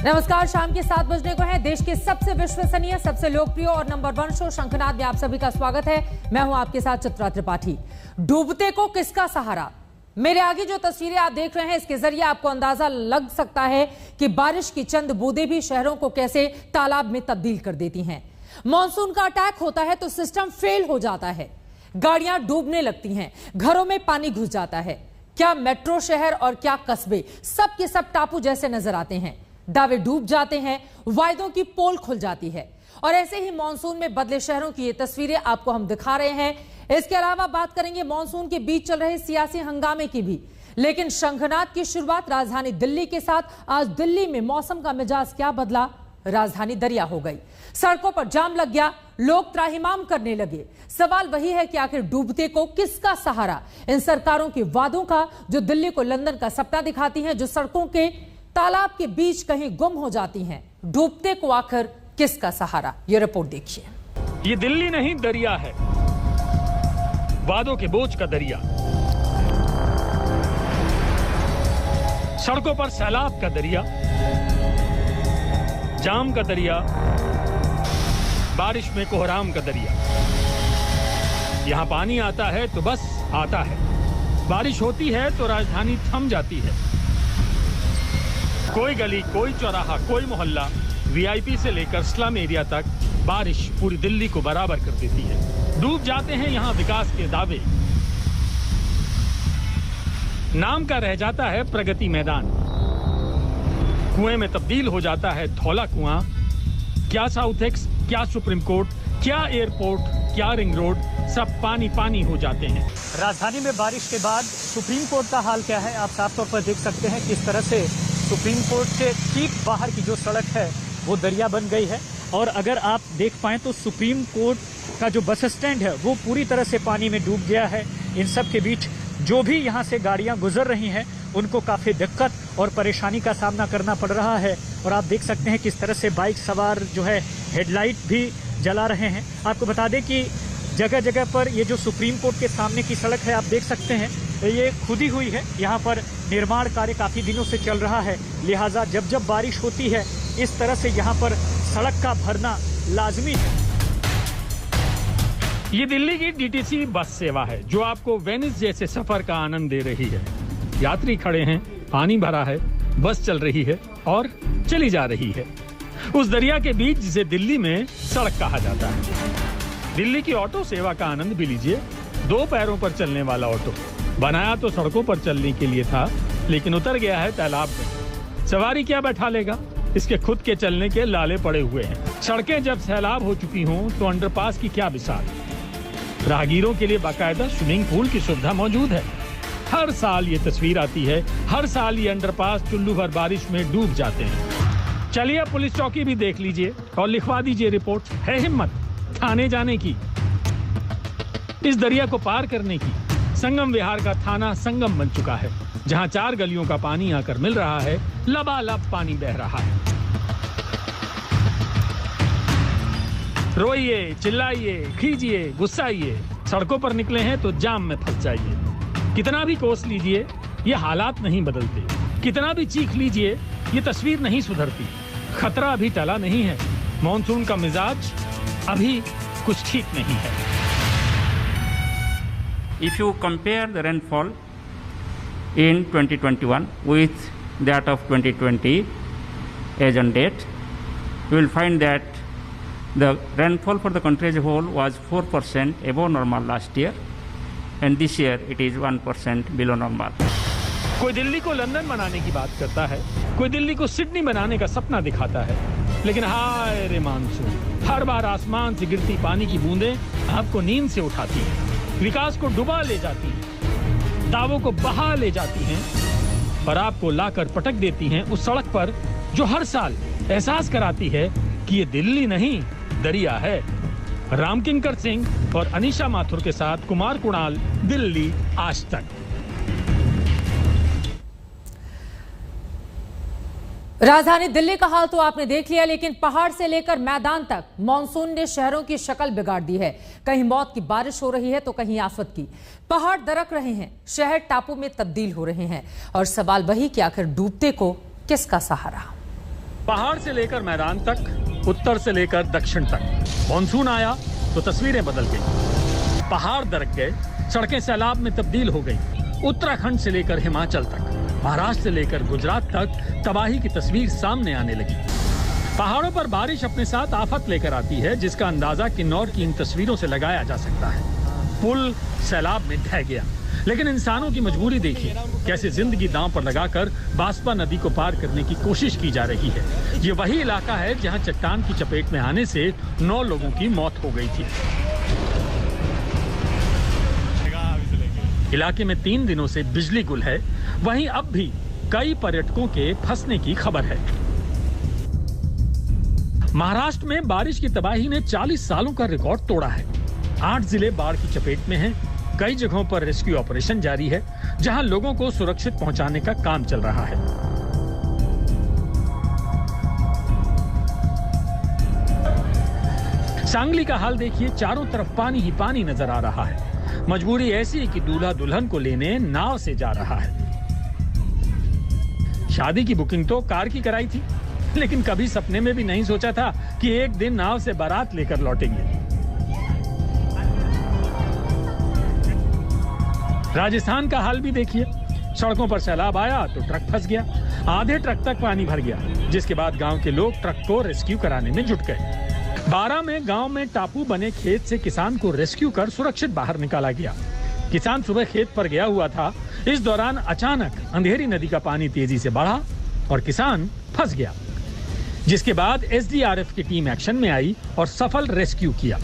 नमस्कार, शाम के 7 बजने को है। देश के सबसे विश्वसनीय, सबसे लोकप्रिय और नंबर 1 शो शंखनाद में आप सभी का स्वागत है। मैं हूं आपके साथ चित्रा त्रिपाठी। डूबते को किसका सहारा? मेरे आगे जो तस्वीरें आप देख रहे हैं, इसके जरिए आपको अंदाजा लग सकता है कि बारिश की चंद बूंदें भी शहरों को कैसे तालाब में तब्दील कर देती हैं। मॉनसून का अटैक होता है तो सिस्टम फेल हो जाता है, गाड़ियां डूबने लगती हैं, घरों में पानी घुस जाता है। क्या मेट्रो शहर और क्या कस्बे, सब के सब टापू जैसे नजर आते हैं। दावे डूब जाते हैं, वायदों की पोल खुल जाती है। और ऐसे ही मॉनसून में बदले शहरों की ये तस्वीरें आपको हम दिखा रहे हैं। इसके अलावा बात करेंगे मॉनसून के बीच चल रहे सियासी हंगामे की भी। लेकिन शंखनाद की शुरुआत राजधानी दिल्ली के साथ। आज दिल्ली में मौसम का मिजाज क्या बदला? राजधानी दरिया हो गई, सड़कों पर जाम लग गया, लोग त्राहिमाम करने लगे। सवाल वही है कि आखिर डूबते को किसका सहारा? इन सरकारों के वादों का, जो दिल्ली को लंदन का सपना दिखाती हैं, जो सड़कों के तालाब के बीच कहीं गुम हो जाती हैं। डूबते को आखिर किसका सहारा? ये रिपोर्ट देखिए। ये दिल्ली नहीं, दरिया है, वादों के बोझ का दरिया। सड़कों पर सैलाब का दरिया, जाम का दरिया, बारिश में कोहराम का दरिया। यहां पानी आता है तो बस आता है, बारिश होती है तो राजधानी थम जाती है। कोई गली, कोई चौराहा, कोई मोहल्ला, वीआईपी से लेकर स्लम एरिया तक बारिश पूरी दिल्ली को बराबर कर देती है। डूब जाते हैं यहां विकास के दावे। नाम का रह जाता है प्रगति मैदान, कुएं में तब्दील हो जाता है धौला कुआं। क्या साउथ एक्स, क्या सुप्रीम कोर्ट, क्या एयरपोर्ट, क्या रिंग रोड, सब पानी पानी हो जाते हैं। राजधानी में बारिश के बाद सुप्रीम कोर्ट का हाल क्या है, आप साफ तौर पर देख सकते हैं। किस तरह से सुप्रीम कोर्ट से ठीक बाहर की जो सड़क है वो दरिया बन गई है। और अगर आप देख पाएं तो सुप्रीम कोर्ट का जो बस स्टैंड है वो पूरी तरह से पानी में डूब गया है। इन सब के बीच जो भी यहाँ से गाड़ियाँ गुजर रही हैं उनको काफ़ी दिक्कत और परेशानी का सामना करना पड़ रहा है। और आप देख सकते हैं किस तरह से बाइक सवार जो है हेडलाइट भी जला रहे हैं। आपको बता दें कि जगह जगह पर ये जो सुप्रीम कोर्ट के सामने की सड़क है आप देख सकते हैं, ये खुदी हुई है। यहाँ पर निर्माण कार्य काफ़ी दिनों से चल रहा है, लिहाजा जब जब बारिश होती है इस तरह से यहाँ पर सड़क का भरना लाजमी है। ये दिल्ली की डीटीसी बस सेवा है जो आपको वेनिस जैसे सफर का आनंद दे रही है। यात्री खड़े हैं, पानी भरा है, बस चल रही है और चली जा रही है उस दरिया के बीच जिसे दिल्ली में सड़क कहा जाता है। दिल्ली की ऑटो सेवा का आनंद भी लीजिए। 2 पैरों पर चलने वाला ऑटो बनाया तो सड़कों पर चलने के लिए था, लेकिन उतर गया है तालाब में। सवारी क्या बैठा लेगा, इसके खुद के चलने के लाले पड़े हुए हैं। सड़कें जब सैलाब हो चुकी हों तो अंडरपास की क्या मिसाल। राहगीरों के लिए बाकायदा स्विमिंग पूल की सुविधा मौजूद है। हर साल ये तस्वीर आती है, हर साल ये अंडरपास चुल्लू भर बारिश में डूब जाते हैं। चलिए पुलिस चौकी भी देख लीजिए और लिखवा दीजिए रिपोर्ट। है हिम्मत थाने जाने की, इस दरिया को पार करने की। संगम विहार का थाना संगम बन चुका है, जहां 4 गलियों का पानी आकर मिल रहा है, लबालब पानी बह रहा है। रोइए, चिल्लाइए, खींचिए, गुस्साइए, सड़कों पर निकले हैं तो जाम में फंस जाइए। कितना भी कोस लीजिए ये हालात नहीं बदलते, कितना भी चीख लीजिए ये तस्वीर नहीं सुधरती। खतरा अभी टला नहीं है, मॉनसून का मिजाज अभी कुछ ठीक नहीं है। If you compare the rainfall in 2021 with that of 2020 as on date, you will find that the rainfall for the country as a whole was 4% above normal last year, and this year it is 1% below normal. कोई दिल्ली को London बनाने की बात करता है, कोई दिल्ली को Sydney बनाने का सपना दिखाता है, लेकिन हाय रे मानसून, हर बार आसमान से गिरती पानी की बूंदें आपको नींद से उठाती हैं, विकास को डुबा ले जाती हैं, दावों को बहा ले जाती हैं और आपको लाकर पटक देती हैं उस सड़क पर जो हर साल एहसास कराती है कि ये दिल्ली नहीं, दरिया है। रामकिंकर सिंह और अनीशा माथुर के साथ कुमार कुणाल, दिल्ली आज तक। राजधानी दिल्ली का हाल तो आपने देख लिया, लेकिन पहाड़ से लेकर मैदान तक मॉनसून ने शहरों की शक्ल बिगाड़ दी है। कहीं मौत की बारिश हो रही है तो कहीं आफत की। पहाड़ दरक रहे हैं, शहर टापू में तब्दील हो रहे हैं और सवाल वही कि आखिर डूबते को किसका सहारा। पहाड़ से लेकर मैदान तक, उत्तर से लेकर दक्षिण तक। मॉनसून आया तो तस्वीरें बदल गई। पहाड़ दरक गए, सड़कें सैलाब में तब्दील हो गई। उत्तराखंड से लेकर हिमाचल तक, महाराष्ट्र से लेकर गुजरात तक तबाही की तस्वीर सामने आने लगी। पहाड़ों पर बारिश अपने साथ आफत लेकर आती है, जिसका अंदाजा किन्नौर की इन तस्वीरों से लगाया जा सकता है। पुल सैलाब में ढह गया, लेकिन इंसानों की मजबूरी देखिए, कैसे जिंदगी दांव पर लगाकर बास्पा नदी को पार करने की कोशिश की जा रही है। ये वही इलाका है जहां चट्टान की चपेट में आने से 9 लोगों की मौत हो गई थी। इलाके में 3 दिनों से बिजली गुल है। वहीं अब भी कई पर्यटकों के फंसने की खबर है। महाराष्ट्र में बारिश की तबाही ने 40 सालों का रिकॉर्ड तोड़ा है। 8 जिले बाढ़ की चपेट में हैं। कई जगहों पर रेस्क्यू ऑपरेशन जारी है, जहां लोगों को सुरक्षित पहुंचाने का काम चल रहा है। सांगली का हाल देखिए, चारों तरफ पानी ही पानी नजर आ रहा है। मजबूरी ऐसी है कि दूल्हा दुल्हन को लेने नाव से जा रहा है। शादी की बुकिंग तो कार की कराई थी, लेकिन कभी सपने में भी नहीं सोचा था कि एक दिन नाव से बारात लेकर लौटेंगे। राजस्थान का हाल भी देखिए, सड़कों पर सैलाब आया तो ट्रक फंस गया। आधे ट्रक तक पानी भर गया, जिसके बाद गांव के लोग ट्रक को रेस्क्यू कराने में जुट गए। 12 में गांव में टापू बने खेत से किसान को रेस्क्यू कर सुरक्षित बाहर निकाला गया। किसान सुबह खेत पर गया हुआ था। इस दौरान अचानक अंधेरी नदी का पानी तेजी से बढ़ा और किसान फंस गया, जिसके बाद एसडीआरएफ की टीम एक्शन में आई और सफल रेस्क्यू किया।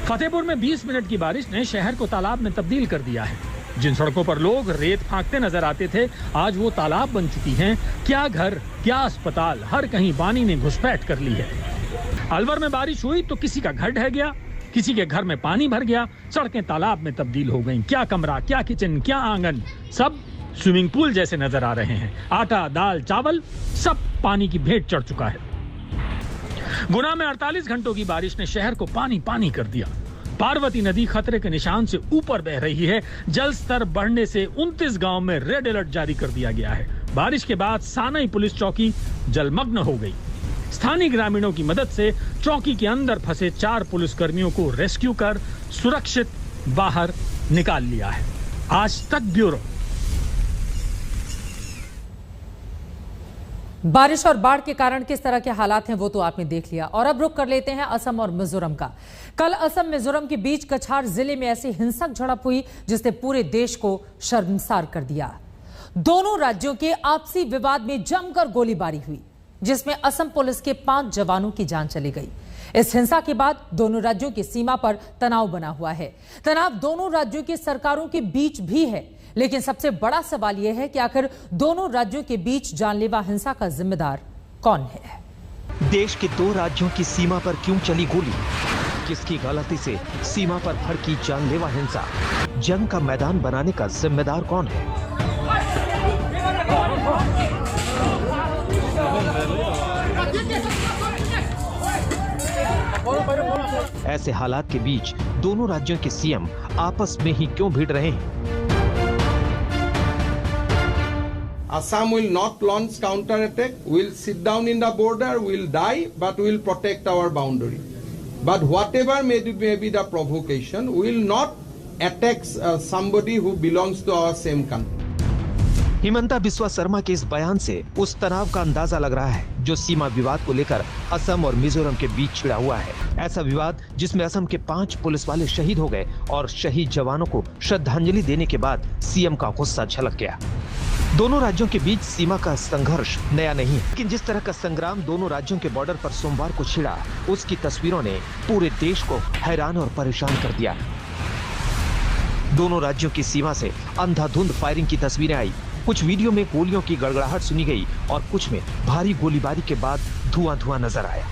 फतेहपुर में 20 मिनट की बारिश ने शहर को तालाब में तब्दील कर दिया है। जिन सड़कों पर लोग रेत फांकते नजर आते थे, आज वो तालाब बन चुकी हैं। क्या घर, क्या अस्पताल, हर कहीं पानी ने घुसपैठ कर ली है। अलवर में बारिश हुई तो किसी का घर ढह गया, किसी के घर में पानी भर गया, सड़कें तालाब में तब्दील हो गईं। क्या कमरा, क्या किचन, क्या आंगन, सब स्विमिंग पूल जैसे नजर आ रहे हैं। आटा, दाल, चावल सब पानी की भेंट चढ़ चुका है। गुना में 48 घंटों की बारिश ने शहर को पानी पानी कर दिया। पार्वती नदी खतरे के निशान से ऊपर बह रही है। जल स्तर बढ़ने से 29 गांव में रेड अलर्ट जारी कर दिया गया है। बारिश के बाद सानई पुलिस चौकी जलमग्न हो गई। स्थानीय ग्रामीणों की मदद से चौकी के अंदर फंसे 4 पुलिसकर्मियों को रेस्क्यू कर सुरक्षित बाहर निकाल लिया है। आज तक ब्यूरो। बारिश और बाढ़ के कारण किस तरह के हालात हैं वो तो आपने देख लिया, और अब रुक कर लेते हैं असम और मिजोरम का। कल असम मिजोरम के बीच कछार जिले में ऐसी हिंसक झड़प हुई जिसने पूरे देश को शर्मसार कर दिया। दोनों राज्यों के आपसी विवाद में जमकर गोलीबारी हुई, जिसमें असम पुलिस के 5 जवानों की जान चली गई। इस हिंसा के बाद दोनों राज्यों की सीमा पर तनाव बना हुआ है। तनाव दोनों राज्यों की सरकारों के बीच भी है, लेकिन सबसे बड़ा सवाल यह है कि आखिर दोनों राज्यों के बीच जानलेवा हिंसा का जिम्मेदार कौन है। देश के 2 राज्यों की सीमा पर क्यों चली गोली, किसकी गलती से सीमा पर भड़की जानलेवा हिंसा, जंग का मैदान बनाने का जिम्मेदार कौन है। ऐसे हालात के बीच दोनों राज्यों के सीएम आपस में ही क्यों भिड़ रहे हैं। Assam will not launch counter-attack, will sit down in the border, will die, but will protect our boundary. But whatever may be the provocation, will not attack somebody who belongs to our same country. Himanta Biswa Sharma के इस बयान से उस तनाव का अंदाजा लग रहा है जो सीमा विवाद को लेकर असम और मिजोरम के बीच छिड़ा हुआ है। ऐसा विवाद जिसमें असम के 5 पुलिस वाले शहीद हो गए और शहीद जवानों को श्रद्धांजलि देने के बाद सीएम का गुस्सा झलक गया। दोनों राज्यों के बीच सीमा का संघर्ष नया नहीं है, लेकिन जिस तरह का संग्राम दोनों राज्यों के बॉर्डर पर सोमवार को छिड़ा, उसकी तस्वीरों ने पूरे देश को हैरान और परेशान कर दिया। दोनों राज्यों की सीमा से अंधाधुंध फायरिंग की तस्वीरें आई। कुछ वीडियो में गोलियों की गड़गड़ाहट सुनी गई और कुछ में भारी गोलीबारी के बाद धुआं नजर आया।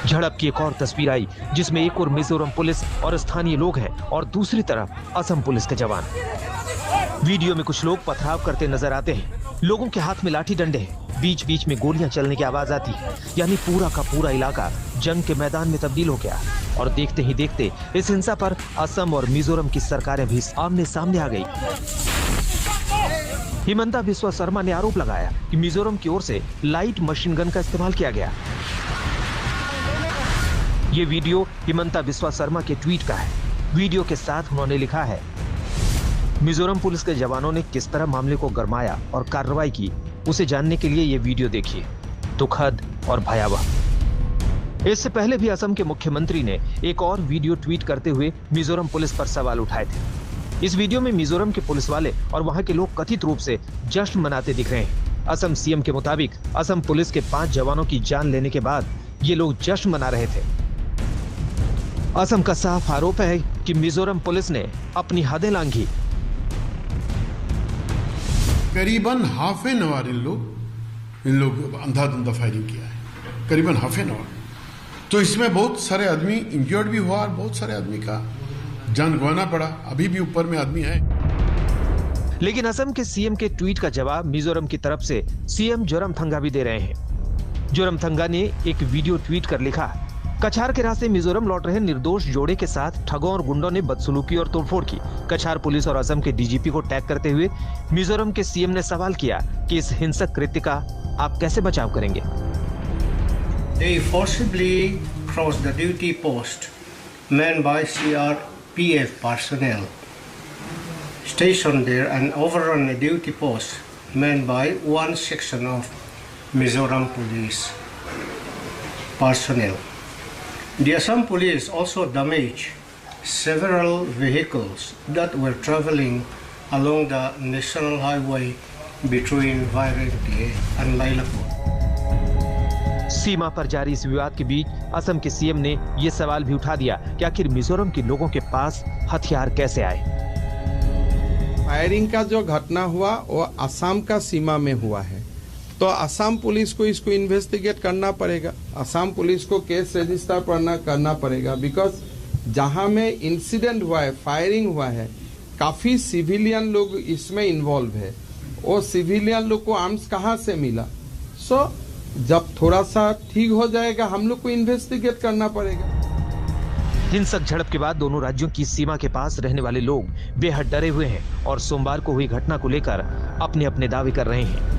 झड़प की एक और तस्वीर आई जिसमें एक और मिजोरम पुलिस और स्थानीय लोग हैं और दूसरी तरफ असम पुलिस के जवान। वीडियो में कुछ लोग पथराव करते नजर आते हैं। लोगों के हाथ में लाठी डंडे हैं। बीच बीच में गोलियां चलने की आवाज आती है, यानी पूरा का पूरा इलाका जंग के मैदान में तब्दील हो गया। और देखते ही देखते इस हिंसा पर असम और मिजोरम की सरकारें भी आमने सामने आ गई। हिमंता बिस्वा शर्मा ने आरोप लगाया कि मिजोरम की ओर से लाइट मशीन गन का इस्तेमाल किया गया। ये वीडियो हिमंता बिस्वा शर्मा के ट्वीट का है। वीडियो के साथ उन्होंने लिखा है, मिजोरम पुलिस के जवानों ने किस तरह मामले को गरमाया और कार्रवाई की, उसे जानने के लिए ये वीडियो देखिए। दुखद और भयावह। इससे पहले भी असम के मुख्यमंत्री ने एक और वीडियो ट्वीट करते हुए मिजोरम पुलिस पर सवाल उठाए थे। इस वीडियो में मिजोरम के पुलिस वाले और वहां के लोग कथित रूप से जश्न मनाते दिख रहे हैं। असम सीएम के मुताबिक असम पुलिस के 5 जवानों की जान लेने के बाद ये लोग जश्न मना रहे थे। असम का साफ आरोप है कि मिजोरम पुलिस ने अपनी हदें लांघी। करीबन हाफ एन आवर इन लोग अंधाधुंधा फायरिंग किया है, करीबन हाफ एन आवर। तो इसमें बहुत सारे आदमी इंजर्ड भी हुआ और बहुत सारे आदमी का जान गंवाना पड़ा। अभी भी ऊपर में आदमी है। लेकिन असम के सीएम के ट्वीट का जवाब मिजोरम की तरफ से सीएम जोरमथंगा भी दे रहे हैं। जोरमथंगा ने एक वीडियो ट्वीट कर लिखा, कछार के रास्ते मिजोरम लौट रहे निर्दोष जोड़े के साथ ठगों और गुंडों ने बदसलूकी और तोड़फोड़ की। कछार पुलिस और असम के डीजीपी को टैग करते हुए मिजोरम के सीएम ने सवाल किया कि इस हिंसक कृत्य का आप कैसे बचाव करेंगे। They forcibly crossed the duty post manned by CRPF personnel stationed there and overrun a duty post manned by one section of Mizoram police personnel. The Assam police also damaged several vehicles that were traveling along the national highway between Vairagte and Lailapur. सीमा पर जारी इस विवाद के बीच असम के CM ने यह सवाल भी उठा दिया कि आखिर मिजोरम के लोगों के पास हथियार कैसे आए। फायरिंग का जो घटना हुआ वो असम का सीमा में हुआ है, तो असम पुलिस को इसको इन्वेस्टिगेट करना पड़ेगा। असम पुलिस को केस रजिस्टर करना पड़ेगा, बिकॉज जहां में इंसिडेंट हुआ है, फायरिंग हुआ है, काफी सिविलियन लोग इसमें इन्वॉल्व है। वो सिविलियन लोग को आर्म्स कहां से मिला? सो जब थोड़ा सा ठीक हो जाएगा हम लोग को इन्वेस्टिगेट करना पड़ेगा। हिंसक झड़प के बाद दोनों राज्यों की सीमा के पास रहने वाले लोग बेहद डरे हुए हैं और सोमवार को हुई घटना को लेकर अपने अपने दावे कर रहे हैं।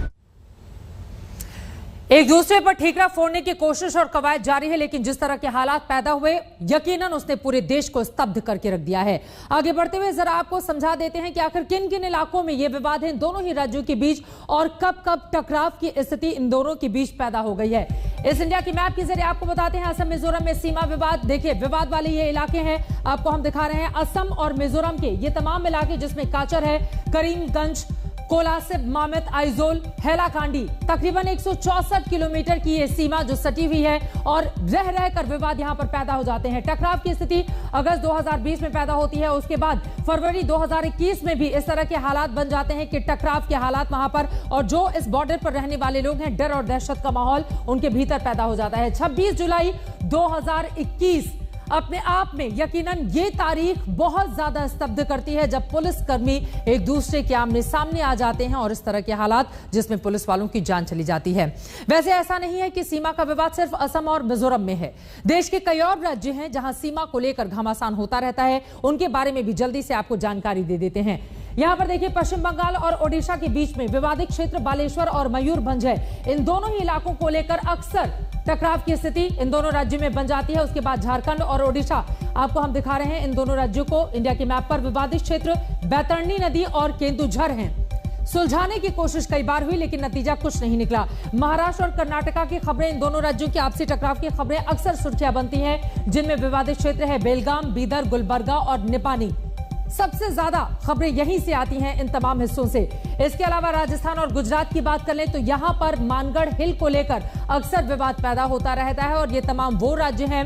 एक दूसरे पर ठीकरा फोड़ने की कोशिश और कवायद जारी है, लेकिन जिस तरह के हालात पैदा हुए यकीनन उसने पूरे देश को स्तब्ध करके रख दिया है। आगे बढ़ते हुए जरा आपको समझा देते हैं कि आखिर किन किन इलाकों में यह विवाद है इन दोनों ही राज्यों के बीच और कब कब टकराव की स्थिति इन दोनों के बीच पैदा हो गई है। इस इंडिया की मैप के जरिए आपको बताते हैं असम मिजोरम में सीमा विवाद। देखिए, विवाद वाले ये इलाके हैं, आपको हम दिखा रहे हैं असम और मिजोरम के ये तमाम इलाके, जिसमें काचर है, करीमगंज, कोलासिब, मामेत, आइजोल, हैलाकांडी, तकरीबन 164 किलोमीटर की ये सीमा जो सटी हुई है और रह रहकर विवाद यहां पर पैदा हो जाते हैं। टकराव की स्थिति अगस्त 2020 में पैदा होती है, उसके बाद फरवरी 2021 में भी इस तरह के हालात बन जाते हैं कि टकराव के हालात वहां पर, और जो इस बॉर्डर पर रहने वाले लोग हैं, डर और दहशत का माहौल उनके भीतर पैदा हो जाता है। 26 जुलाई 2021 अपने आप में यकीनन ये तारीख बहुत ज्यादा स्तब्ध करती है, जब पुलिसकर्मी एक दूसरे के आमने सामने आ जाते हैं और इस तरह के हालात जिसमें पुलिस वालों की जान चली जाती है। वैसे ऐसा नहीं है कि सीमा का विवाद सिर्फ असम और मिजोरम में है। देश के कई और राज्य हैं जहां सीमा को लेकर घमासान होता रहता है, उनके बारे में भी जल्दी से आपको जानकारी दे देते हैं। यहां पर देखिए, पश्चिम बंगाल और ओडिशा के बीच में विवादित क्षेत्र बालेश्वर और मयूरभंज है। इन दोनों ही इलाकों को लेकर अक्सर टकराव की स्थिति इन दोनों राज्यों में बन जाती है। उसके बाद झारखंड और ओडिशा, आपको हम दिखा रहे हैं इन दोनों राज्यों को इंडिया के मैप पर। विवादित क्षेत्र बैतरणी नदी और केंदुझर हैं। सुलझाने की कोशिश कई बार हुई, लेकिन नतीजा कुछ नहीं निकला। महाराष्ट्र और कर्नाटका की खबरें, इन दोनों राज्यों के आपसी टकराव की खबरें अक्सर सुर्खियां बनती हैं, जिनमें विवादित क्षेत्र है बेलगाम, बीदर, गुलबर्गा और निपानी। सबसे ज्यादा खबरें यहीं से आती हैं, इन तमाम हिस्सों से। इसके अलावा राजस्थान और गुजरात की बात कर लें तो यहां पर मानगढ़ हिल को लेकर अक्सर विवाद पैदा होता रहता है, और ये तमाम वो राज्य हैं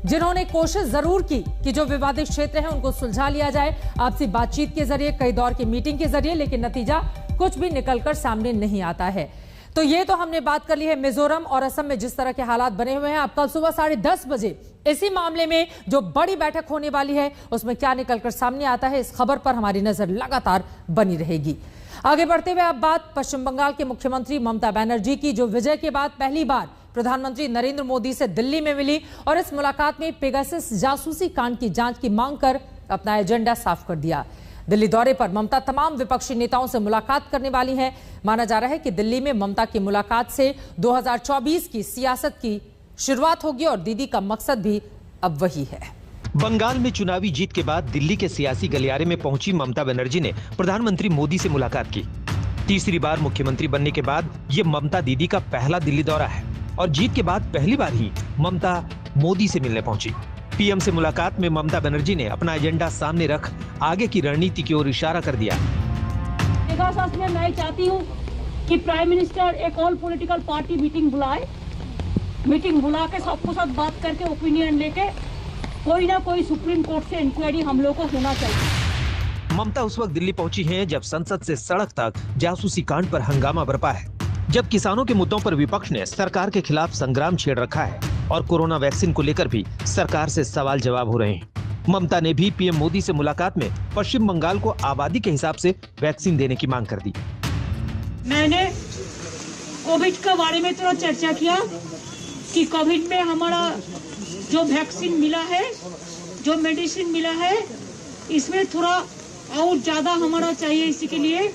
जिन्होंने कोशिश जरूर की कि जो विवादित क्षेत्र हैं उनको सुलझा लिया जाए आपसी बातचीत के जरिए, कई दौर की मीटिंग के जरिए, लेकिन नतीजा कुछ भी निकलकर सामने नहीं आता है। तो ये तो हमने बात कर ली है मिजोरम और असम में जिस तरह के हालात बने हुए हैं। अब कल सुबह 10:30 बजे इसी मामले में जो बड़ी बैठक होने वाली है उसमें क्या निकलकर सामने आता है, इस खबर पर हमारी नजर लगातार बनी रहेगी। आगे बढ़ते हुए अब बात पश्चिम बंगाल के मुख्यमंत्री ममता बनर्जी की, जो विजय के बाद पहली बार प्रधानमंत्री नरेंद्र मोदी से दिल्ली में मिली और इस मुलाकात में पेगासस जासूसी कांड की जांच की मांग कर अपना एजेंडा साफ कर दिया। दिल्ली दौरे पर ममता तमाम विपक्षी नेताओं से मुलाकात करने वाली हैं। माना जा रहा है कि दिल्ली में ममता की मुलाकात से 2024 की सियासत की शुरुआत होगी और दीदी का मकसद भी अब वही है। बंगाल में चुनावी जीत के बाद दिल्ली के सियासी गलियारे में पहुंची ममता बनर्जी ने प्रधानमंत्री मोदी से मुलाकात की। तीसरी बार मुख्यमंत्री बनने के बाद ये ममता दीदी का पहला दिल्ली दौरा है और जीत के बाद पहली बार ही ममता मोदी से मिलने पहुंची। पीएम से मुलाकात में ममता बनर्जी ने अपना एजेंडा सामने रख आगे की रणनीति की ओर इशारा कर दिया। मैं चाहती हूँ कि प्राइम मिनिस्टर एक ऑल पॉलिटिकल पार्टी मीटिंग बुलाए, मीटिंग बुला के सबको साथ बात करके ओपिनियन लेके कोई ना कोई सुप्रीम कोर्ट से इंक्वायरी हम लोग को होना चाहिए। ममता उस वक्त दिल्ली पहुंची हैं जब संसद से सड़क तक जासूसी कांड पर हंगामा बरपा है, जब किसानों के मुद्दों पर विपक्ष ने सरकार के खिलाफ संग्राम छेड़ रखा है और कोरोना वैक्सीन को लेकर भी सरकार से सवाल जवाब हो रहे हैं। ममता ने भी पीएम मोदी से मुलाकात में पश्चिम बंगाल को आबादी के हिसाब से वैक्सीन देने की मांग कर दी। मैंने कोविड के बारे में थोड़ा चर्चा किया कि कोविड में हमारा जो वैक्सीन मिला है, जो मेडिसिन मिला है, इसमें थोड़ा और ज्यादा हमारा चाहिए। इसी के लिए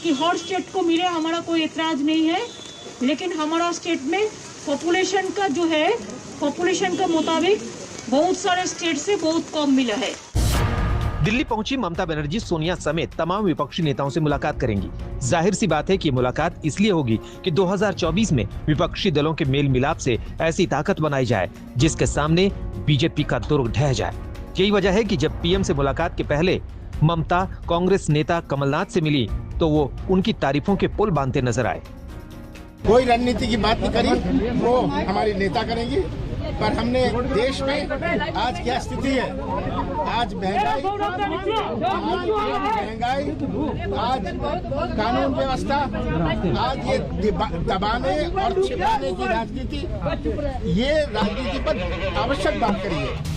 कि हर स्टेट को मिले, हमारा कोई एतराज नहीं है, लेकिन हमारा स्टेट में पॉपुलेशन का जो है, पॉपुलेशन के मुताबिक बहुत सारे स्टेट से बहुत कम मिला है। दिल्ली पहुंची ममता बनर्जी सोनिया समेत तमाम विपक्षी नेताओं से मुलाकात करेंगी। जाहिर सी बात है कि मुलाकात इसलिए होगी कि 2024 में विपक्षी दलों के मेल मिलाप से ऐसी ताकत बनाई जाए जिसके सामने बीजेपी का दुर्ग ढह जाए। यही वजह है कि जब पीएम से मुलाकात के पहले ममता कांग्रेस नेता कमलनाथ से मिली तो वो उनकी तारीफों के पुल बांधते नजर आए। कोई रणनीति की बात नहीं करी, वो हमारी नेता करेंगी, पर हमने देश में आज क्या स्थिति है, आज महंगाई, आज कानून व्यवस्था, आज ये दबाने और छिपाने की राजनीति, ये राजनीति पर आवश्यक बात करी है।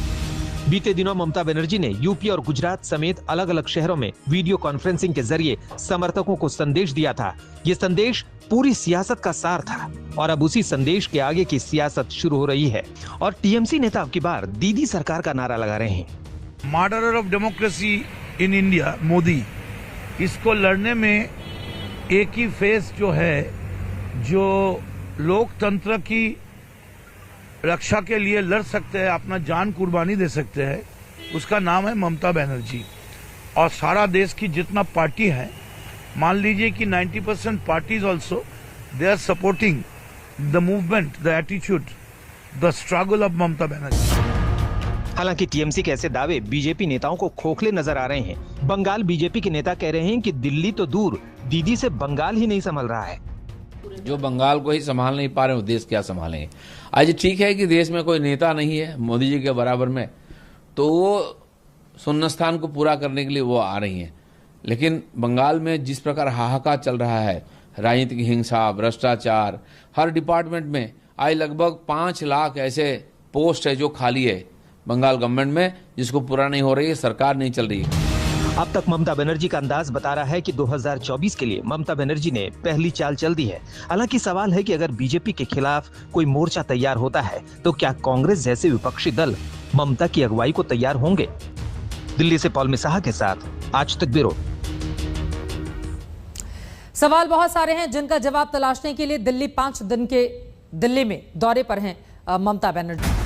बीते दिनों ममता बनर्जी ने यूपी और गुजरात समेत अलग अलग शहरों में वीडियो कॉन्फ्रेंसिंग के जरिए समर्थकों को संदेश दिया था। ये संदेश पूरी सियासत का सार था और अब उसी संदेश के आगे की सियासत शुरू हो रही है और टीएमसी नेता अब की बार दीदी सरकार का नारा लगा रहे हैं। Murderer of democracy in India Modi, इसको लड़ने में एक ही फेस जो है, जो लोकतंत्र की रक्षा के लिए लड़ सकते हैं, अपना जान कुर्बानी दे सकते हैं, उसका नाम है ममता बनर्जी। और सारा देश की जितना पार्टी है, मान लीजिए कि 90% parties also they are supporting the movement, the attitude, the struggle of Mamata Banerjee. हालांकि टीएमसी के ऐसे दावे बीजेपी नेताओं को खोखले नजर आ रहे हैं। बंगाल बीजेपी के नेता कह रहे हैं कि दिल्ली तो दूर, दीदी से बंगाल ही नहीं संभल रहा है। जो बंगाल को ही संभाल नहीं पा रहे वो देश क्या संभालेंगे। आज ठीक है कि देश में कोई नेता नहीं है मोदी जी के बराबर में, तो वो शून्यस्थान को पूरा करने के लिए वो आ रही हैं, लेकिन बंगाल में जिस प्रकार हाहाकार चल रहा है, राजनीतिक हिंसा, भ्रष्टाचार, हर डिपार्टमेंट में आज लगभग 5 लाख ऐसे पोस्ट है जो खाली है बंगाल गवर्नमेंट में, जिसको पूरा नहीं हो रही है, सरकार नहीं चल रही है। अब तक ममता बनर्जी का अंदाज बता रहा है कि 2024 के लिए ममता बनर्जी ने पहली चाल चल दी है। हालांकि सवाल है कि अगर बीजेपी के खिलाफ कोई मोर्चा तैयार होता है तो क्या कांग्रेस जैसे विपक्षी दल ममता की अगुवाई को तैयार होंगे? दिल्ली से पॉल मिसाहा के साथ आज तक ब्यूरो। सवाल बहुत सारे हैं जिनका जवाब तलाशने के लिए दिल्ली 5 दिन के दिल्ली में दौरे पर हैं ममता बनर्जी।